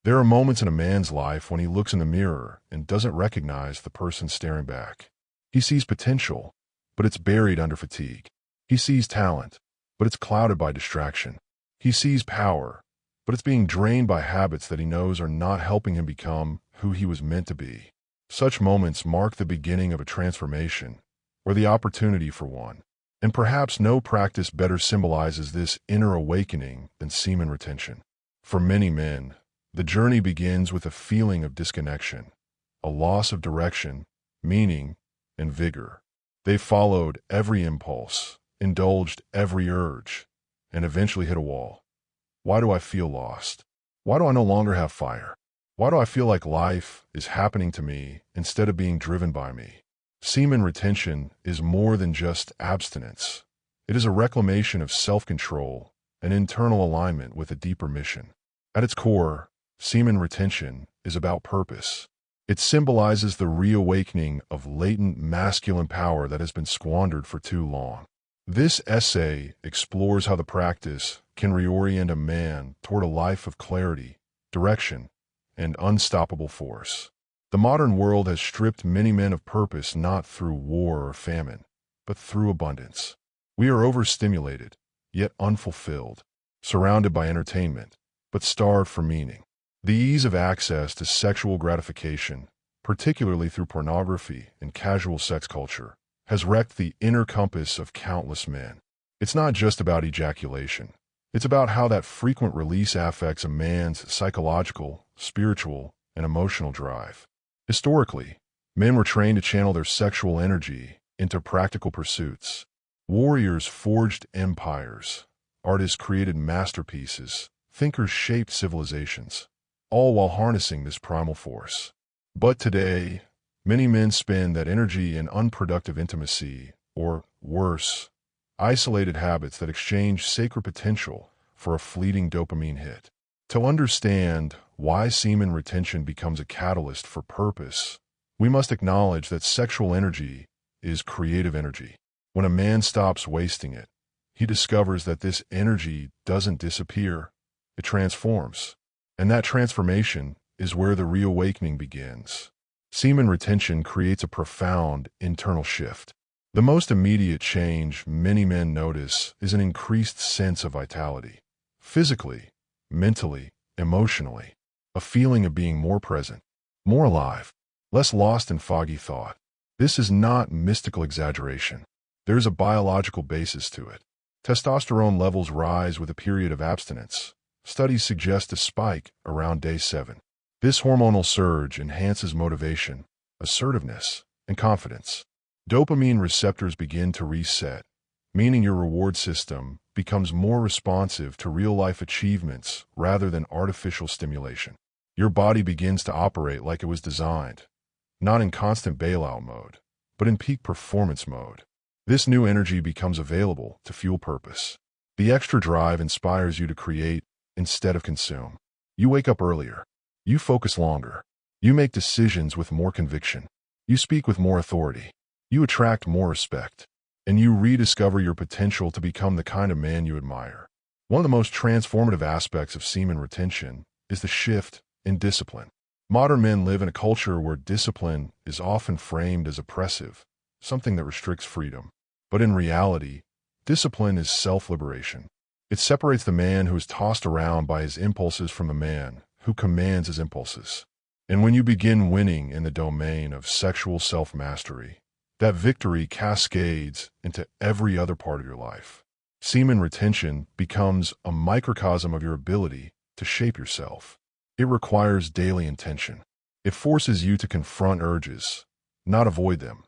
There are moments in a man's life when he looks in the mirror and doesn't recognize the person staring back. He sees potential, but it's buried under fatigue. He sees talent, but it's clouded by distraction. He sees power, but it's being drained by habits that he knows are not helping him become who he was meant to be. Such moments mark the beginning of a transformation, or the opportunity for one. And perhaps no practice better symbolizes this inner awakening than semen retention. For many men, the journey begins with a feeling of disconnection, a loss of direction, meaning, and vigor. They followed every impulse, indulged every urge, and eventually hit a wall. Why do I feel lost? Why do I no longer have fire? Why do I feel like life is happening to me instead of being driven by me? Semen retention is more than just abstinence. It is a reclamation of self-control, an internal alignment with a deeper mission. At its core, semen retention is about purpose. It symbolizes the reawakening of latent masculine power that has been squandered for too long. This essay explores how the practice can reorient a man toward a life of clarity, direction, and unstoppable force. The modern world has stripped many men of purpose not through war or famine, but through abundance. We are overstimulated, yet unfulfilled, surrounded by entertainment, but starved for meaning. The ease of access to sexual gratification, particularly through pornography and casual sex culture, has wrecked the inner compass of countless men. It's not just about ejaculation. It's about how that frequent release affects a man's psychological, spiritual, and emotional drive. Historically, men were trained to channel their sexual energy into practical pursuits. Warriors forged empires, artists created masterpieces, thinkers shaped civilizations, all while harnessing this primal force. But today, many men spend that energy in unproductive intimacy, or worse, isolated habits that exchange sacred potential for a fleeting dopamine hit. To understand why semen retention becomes a catalyst for purpose, we must acknowledge that sexual energy is creative energy. When a man stops wasting it, he discovers that this energy doesn't disappear, it transforms. And that transformation is where the reawakening begins. Semen retention creates a profound internal shift. The most immediate change many men notice is an increased sense of vitality. Physically, mentally, emotionally, a feeling of being more present, more alive, less lost in foggy thought. This is not mystical exaggeration. There is a biological basis to it. Testosterone levels rise with a period of abstinence. Studies suggest a spike around day 7. This hormonal surge enhances motivation, assertiveness, and confidence. Dopamine receptors begin to reset, meaning your reward system becomes more responsive to real-life achievements rather than artificial stimulation. Your body begins to operate like it was designed, not in constant bailout mode, but in peak performance mode. This new energy becomes available to fuel purpose. The extra drive inspires you to create instead of consume. You wake up earlier. You focus longer. You make decisions with more conviction. You speak with more authority. You attract more respect. And you rediscover your potential to become the kind of man you admire. One of the most transformative aspects of semen retention is the shift in discipline. Modern men live in a culture where discipline is often framed as oppressive, something that restricts freedom. But in reality, discipline is self-liberation. It separates the man who is tossed around by his impulses from the man who commands his impulses. And when you begin winning in the domain of sexual self-mastery, that victory cascades into every other part of your life. Semen retention becomes a microcosm of your ability to shape yourself. It requires daily intention. It forces you to confront urges, not avoid them,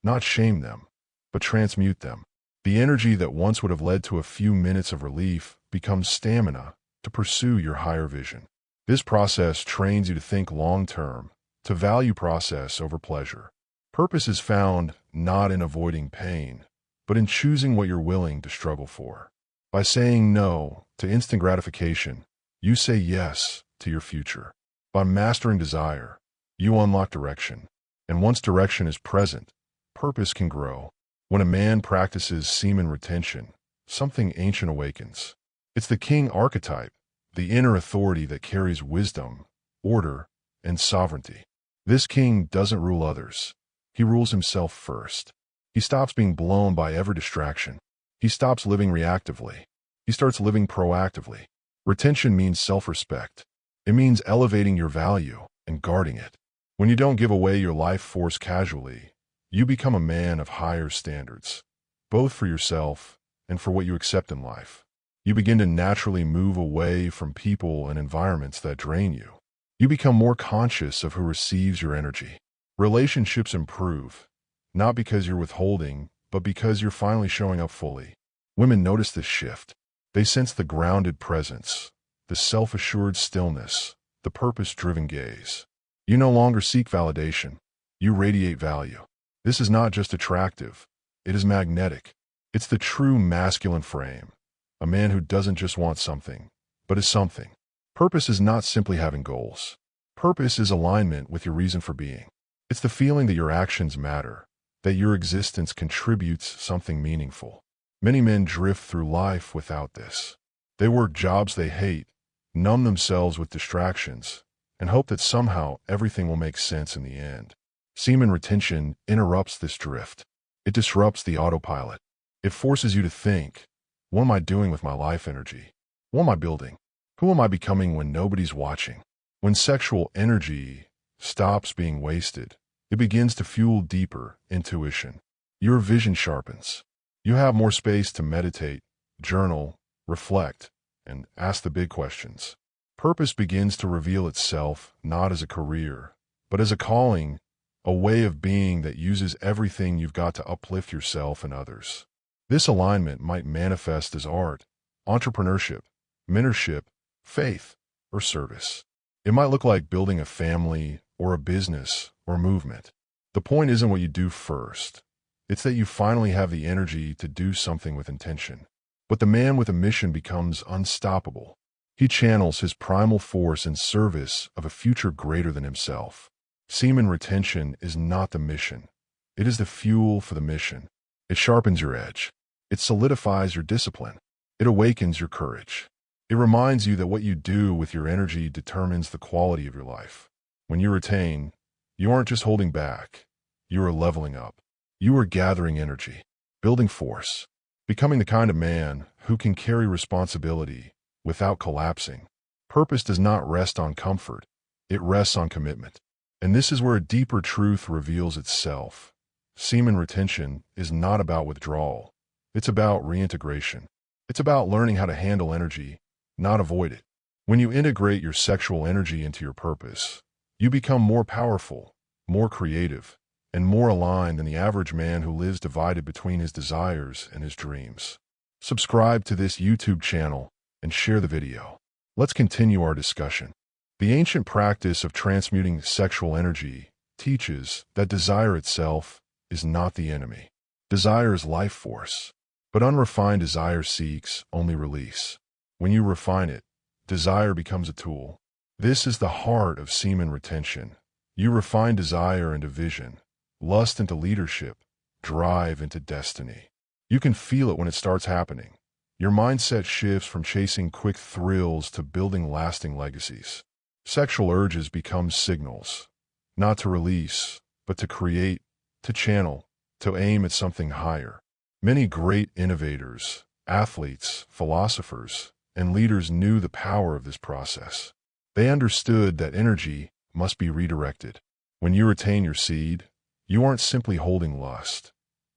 not shame them, but transmute them. The energy that once would have led to a few minutes of relief becomes stamina to pursue your higher vision. This process trains you to think long-term, to value process over pleasure. Purpose is found not in avoiding pain, but in choosing what you're willing to struggle for. By saying no to instant gratification, you say yes to your future. By mastering desire, you unlock direction. And once direction is present, purpose can grow. When a man practices semen retention, something ancient awakens. It's the king archetype, the inner authority that carries wisdom order, and sovereignty. This king doesn't rule others. He rules himself first. He stops being blown by every distraction. He stops living reactively. He starts living proactively. Retention means self-respect. It means elevating your value and guarding it. When you don't give away your life force casually, you become a man of higher standards, both for yourself and for what you accept in life. You begin to naturally move away from people and environments that drain you. You become more conscious of who receives your energy. Relationships improve, not because you're withholding, but because you're finally showing up fully. Women notice this shift. They sense the grounded presence, the self-assured stillness, the purpose-driven gaze. You no longer seek validation. You radiate value. This is not just attractive. It is magnetic. It's the true masculine frame. A man who doesn't just want something, but is something. Purpose is not simply having goals. Purpose is alignment with your reason for being. It's the feeling that your actions matter, that your existence contributes something meaningful. Many men drift through life without this. They work jobs they hate, numb themselves with distractions, and hope that somehow everything will make sense in the end. Semen retention interrupts this drift. It disrupts the autopilot. It forces you to think, what am I doing with my life energy? What am I building? Who am I becoming when nobody's watching? When sexual energy stops being wasted, it begins to fuel deeper intuition. Your vision sharpens. You have more space to meditate, journal, reflect, and ask the big questions. Purpose begins to reveal itself not as a career, but as a calling, a way of being that uses everything you've got to uplift yourself and others. This alignment might manifest as art, entrepreneurship, mentorship, faith, or service. It might look like building a family or a business or movement. The point isn't what you do first. It's that you finally have the energy to do something with intention. But the man with a mission becomes unstoppable. He channels his primal force in service of a future greater than himself. Semen retention is not the mission. It is the fuel for the mission. It sharpens your edge. It solidifies your discipline. It awakens your courage. It reminds you that what you do with your energy determines the quality of your life. When you retain, you aren't just holding back. You are leveling up. You are gathering energy, building force, becoming the kind of man who can carry responsibility without collapsing. Purpose does not rest on comfort. It rests on commitment. And this is where a deeper truth reveals itself. Semen retention is not about withdrawal. It's about reintegration. It's about learning how to handle energy, not avoid it. When you integrate your sexual energy into your purpose, you become more powerful, more creative, and more aligned than the average man who lives divided between his desires and his dreams. Subscribe to this YouTube channel and share the video. Let's continue our discussion. The ancient practice of transmuting sexual energy teaches that desire itself is not the enemy. Desire is life force, but unrefined desire seeks only release. When you refine it, desire becomes a tool. This is the heart of semen retention. You refine desire into vision, lust into leadership, drive into destiny. You can feel it when it starts happening. Your mindset shifts from chasing quick thrills to building lasting legacies. Sexual urges become signals, not to release, but to create, to channel, to aim at something higher. Many great innovators, athletes, philosophers, and leaders knew the power of this process. They understood that energy must be redirected. When you retain your seed, you aren't simply holding lust.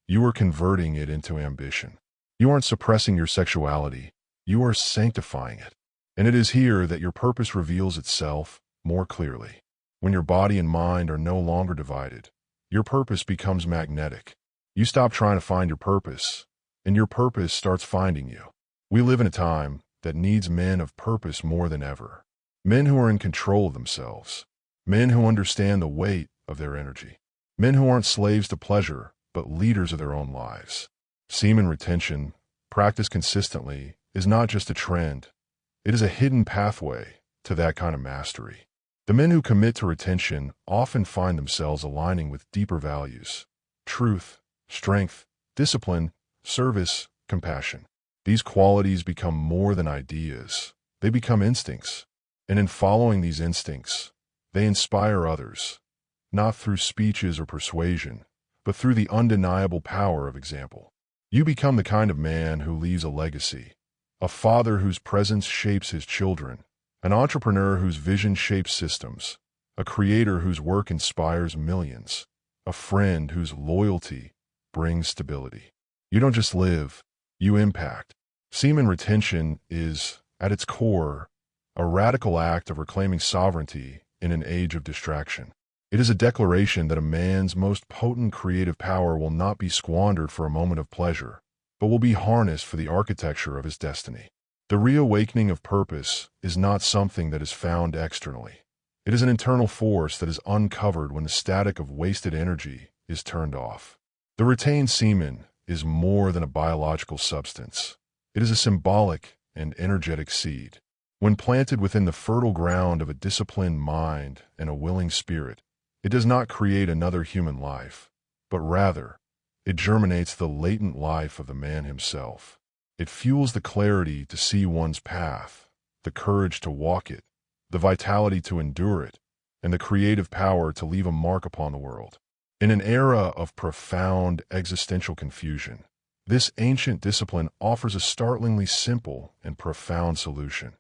You are converting it into ambition. You aren't suppressing your sexuality. You are sanctifying it. And it is here that your purpose reveals itself more clearly. When your body and mind are no longer divided, your purpose becomes magnetic. You stop trying to find your purpose, and your purpose starts finding you. We live in a time that needs men of purpose more than ever. Men who are in control of themselves. Men who understand the weight of their energy. Men who aren't slaves to pleasure, but leaders of their own lives. Semen retention, practiced consistently, is not just a trend. It is a hidden pathway to that kind of mastery. The men who commit to retention often find themselves aligning with deeper values: truth, strength, discipline, service, compassion. These qualities become more than ideas. They become instincts. And in following these instincts, They inspire others, not through speeches or persuasion, but through the undeniable power of example. You become the kind of man who leaves a legacy, a father whose presence shapes his children, an entrepreneur whose vision shapes systems, a creator whose work inspires millions, a friend whose loyalty brings stability. You don't just live, you impact. Semen retention is, at its core, a radical act of reclaiming sovereignty in an age of distraction. It is a declaration that a man's most potent creative power will not be squandered for a moment of pleasure, but will be harnessed for the architecture of his destiny. The reawakening of purpose is not something that is found externally. It is an internal force that is uncovered when the static of wasted energy is turned off. The retained semen is more than a biological substance. It is a symbolic and energetic seed. When planted within the fertile ground of a disciplined mind and a willing spirit, it does not create another human life, but rather, it germinates the latent life of the man himself. It fuels the clarity to see one's path, the courage to walk it, the vitality to endure it, and the creative power to leave a mark upon the world. In an era of profound existential confusion, this ancient discipline offers a startlingly simple and profound solution.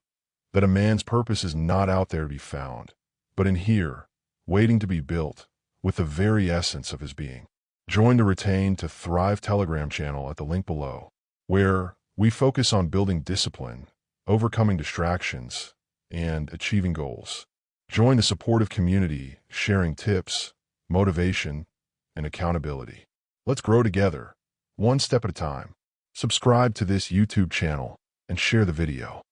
That a man's purpose is not out there to be found, but in here, waiting to be built, with the very essence of his being. Join the Retain to Thrive Telegram channel at the link below, where we focus on building discipline, overcoming distractions, and achieving goals. Join the supportive community, sharing tips, motivation, and accountability. Let's grow together, one step at a time. Subscribe to this YouTube channel and share the video.